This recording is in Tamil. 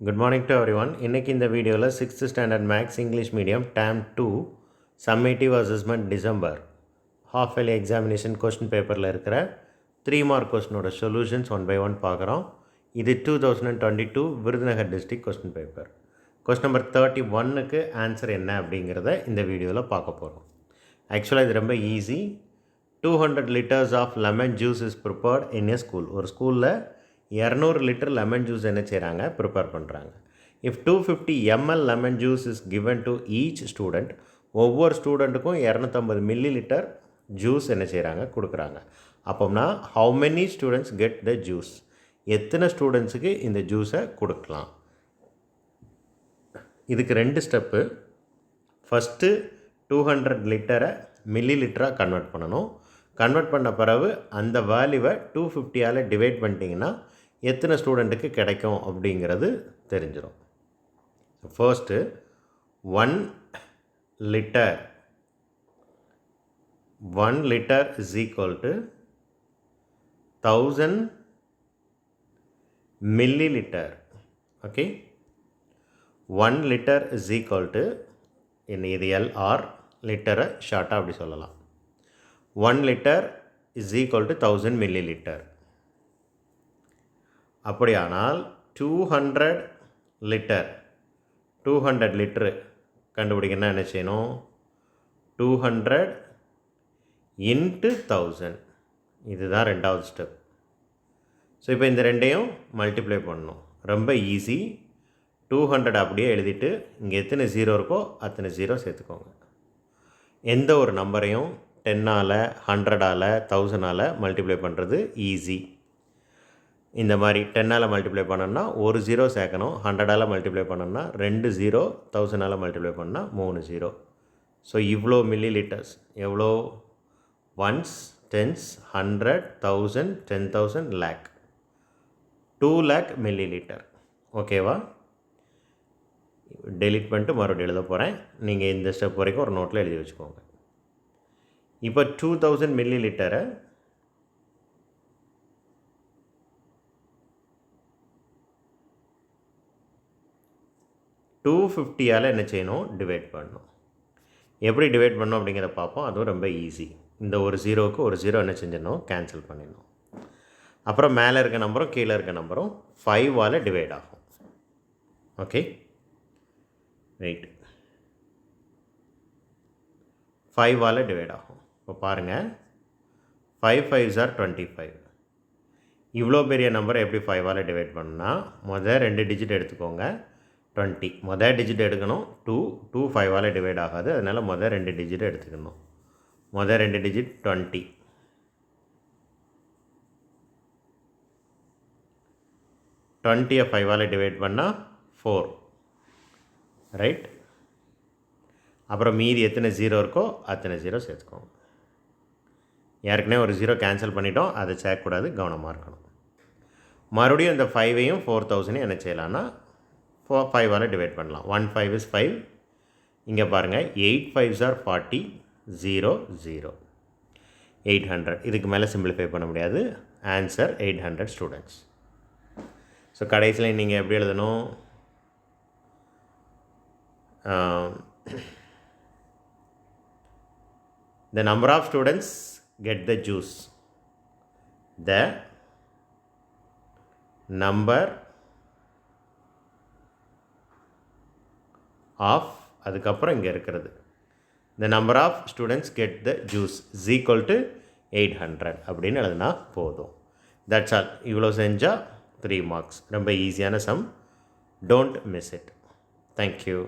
Good morning to everyone. இன்னைக்கு இந்த வீடியோவில் 6th standard maths English medium term 2 summative assessment December half yearly examination question பேப்பரில் இருக்கிற 3 மார்க் கொஸ்டினோட சொல்யூஷன்ஸ் ஒன் பை ஒன் பார்க்குறோம். இது 2022 Virudhunagar district question paper. Question number 31க்கு ஆன்சர் என்ன அப்படிங்கிறத இந்த வீடியோவில் பார்க்க போகிறோம். ஆக்சுவலாக இது ரொம்ப easy. 200 litres of lemon juice is prepared in a school. ஒரு ஸ்கூலில் 200 லிட்டர் லெமன் ஜூஸ் என்ன செய்கிறாங்க, ப்ரிப்பேர் பண்ணுறாங்க. If 250 ml lemon juice is given to each student, ஒவ்வொரு ஸ்டூடெண்ட்டுக்கும் 250 மில்லி லிட்டர் ஜூஸ் என்ன செய்கிறாங்க, கொடுக்குறாங்க. அப்போம்னா how many students get the juice, எத்தனை ஸ்டூடெண்ட்ஸுக்கு இந்த ஜூஸை கொடுக்கலாம். இதுக்கு 2 ஸ்டெப்பு. ஃபஸ்ட்டு 200 லிட்டரை மில்லி லிட்டராக கன்வெர்ட் பண்ணணும். கன்வெர்ட் பண்ண பிறகு அந்த வேல்யூவை 250ஆல் டிவைட் பண்ணிட்டீங்கன்னா எத்தனை ஸ்டூடெண்ட்டுக்கு கிடைக்கும் அப்படிங்கிறது தெரிஞ்சிடும். First 1 litre is equal to 1000 milli litre. Okay, 1 litre is equal to, இது எல்ஆர், லிட்டரை ஷார்ட்டாக அப்படி சொல்லலாம். 1 litre is equal to 1000 milli litre. அப்படியானால் 200 லிட்டரு கண்டுபிடிக்கணும்னா என்ன செய்யணும், 200 இன்ட்டு 1000. இதுதான் 2வது ஸ்டெப். ஸோ இப்போ இந்த ரெண்டையும் மல்டிப்ளை பண்ணணும். ரொம்ப ஈஸி. 200 அப்படியே எழுதிட்டு இங்கே எத்தனை ஜீரோ இருக்கோ அத்தனை ஜீரோ சேர்த்துக்கோங்க. எந்த ஒரு நம்பரையும் 10ஆல் 100ஆல் 1000ஆல் மல்டிப்ளை பண்ணுறது ஈஸி. இந்த மாதிரி 10ஆல் மல்டிப்ளை பண்ணோம்னா ஒரு ஜீரோ சேர்க்கணும், 100ஆல் மல்டிப்ளை பண்ணோம்னா 2 ஜீரோ, 1000ஆல் மல்டிப்ளை பண்ணால் 3 ஜீரோ. ஸோ இவ்வளோ மில்லி லிட்டர்ஸ் எவ்வளோ, ones, tens, 100, 1000, 10,000, lakh, 2 lakh millilitre. ஓகேவா? டெலிட் பண்ணிட்டு மறுபடியும் எழுத போகிறேன். நீங்கள் இந்த ஸ்டெப் வரைக்கும் ஒரு நோட்டில் எழுதி வச்சுக்கோங்க. இப்போ 2000 மில்லி லிட்டரை 250ஆல் என்ன செய்யணும், டிவைட் பண்ணணும். எப்படி டிவைட் பண்ணணும் அப்படிங்கிறத பார்ப்போம். அதுவும் ரொம்ப ஈஸி. இந்த ஒரு ஜீரோவுக்கு ஒரு ஜீரோ என்ன செஞ்சிடணும், கேன்சல் பண்ணிடணும். அப்புறம் மேலே இருக்க நம்பரும் கீழே இருக்க நம்பரும் 5ஆல் டிவைட் ஆகும். ஓகே, ரைட், 5ஆல் டிவைட் ஆகும். இப்போ பாருங்கள், 5 5s are 25. இவ்வளோ பெரிய நம்பரை எப்படி 5ஆல் டிவைட் பண்ணால், மொதல் 2 டிஜிட் எடுத்துக்கோங்க. 20 மொதல் டிஜிட் எடுக்கணும். 2 5ஆல் டிவைட் ஆகாது, அதனால் மொதல் 2 டிஜிட் எடுத்துக்கணும். மொதல் 2 டிஜிட் 20. 20 5ஆல் டிவைட் பண்ணால் 4. ரைட். அப்புறம் மீதி எத்தனை ஜீரோ இருக்கோ அத்தனை ஜீரோ சேர்த்துக்கோங்க. ஏற்கனவே ஒரு ஜீரோ கேன்சல் பண்ணிட்டோம், அதை சேர்க்கக்கூடாது, கவனமாக இருக்கணும். மறுபடியும் இந்த 5ஐயும் 4000 என்ன செய்யலான்னா 5ஆல் டிவைட் பண்ணலாம். 1 5 is 5. இங்கே பாருங்கள், 8 5s are 40, 0 0, 800. இதுக்கு மேலே சிம்பிளிஃபை பண்ண முடியாது. Answer 800 students. ஸோ கடைசியில் நீங்கள் எப்படி எழுதணும், the number of students get the juice, the number of, அதுக்கப்புறம் இங்கே இருக்கிறது the number of students get the juice is equal to 800 அப்படின்னு எழுதுனா போதும். That's all. இவ்வளோ செஞ்சால் 3 மார்க்ஸ். ரொம்ப ஈஸியான sum. Don't miss it. Thank you.